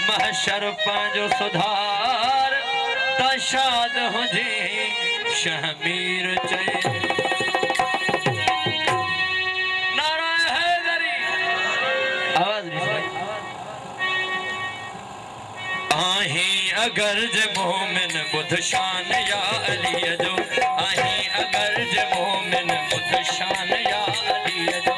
महशर पांजो सुधार तशाद हुजे शहमीर चए नारायण हैदरी आवाज नहीं आही अगर जे मोमिन बुध शान या अली जो आही अगर जे मोमिन बुध शान या अली जो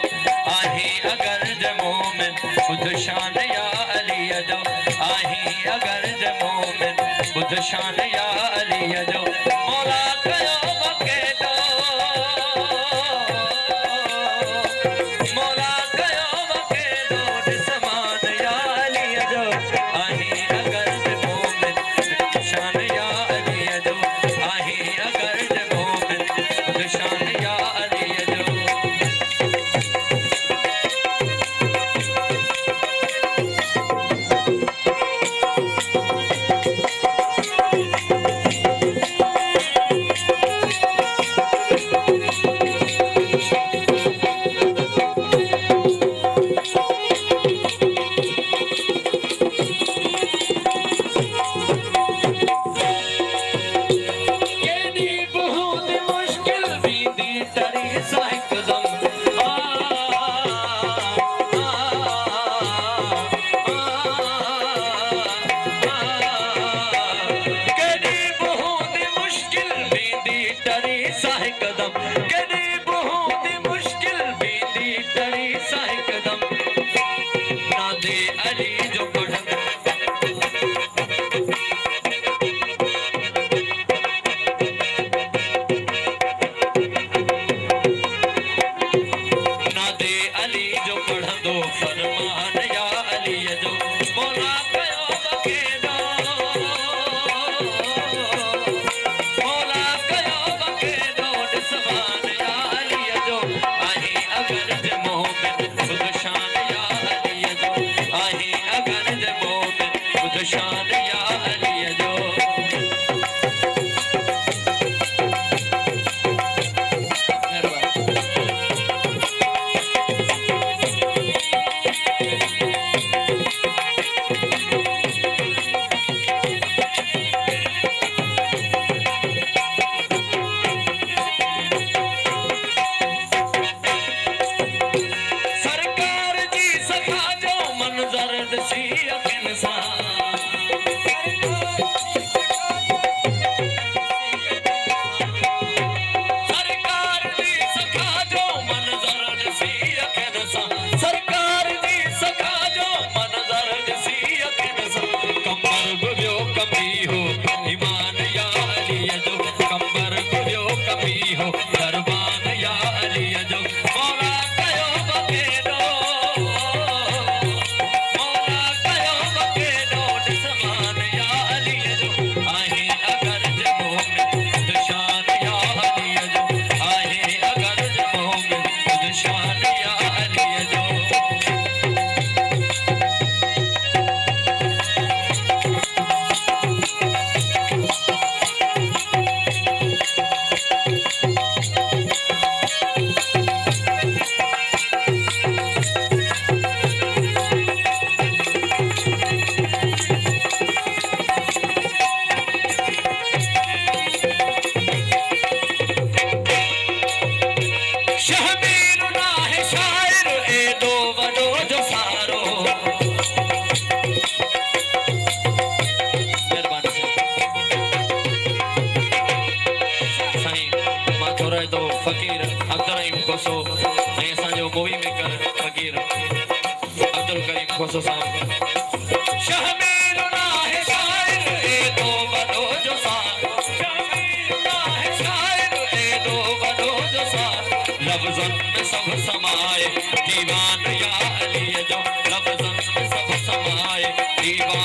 आही अगर जे मोमिन बुध शान या अली जो आही अगर जे मोमिन बुध शान या अली जो मौला कयो बके दो मौला कयो बके दो दिसमान या अली जो आही अगर जे मोमिन बुध शान या अली जो आही अगर जे मोमिन बुध शान या अली जो फकीर अब्दुल रहीम खोसो ऐं असांजो मूवी मेकर फकीर अब्दुल करीम खोसो साहब शहमीर नाहे शायर ए दो वडो जो सार शहमीर नाहे शायर ए दो वडो जो सार लफ्ज़न में सब समाए दीवान या अली जो लफ्ज़न में सब समाए दीवान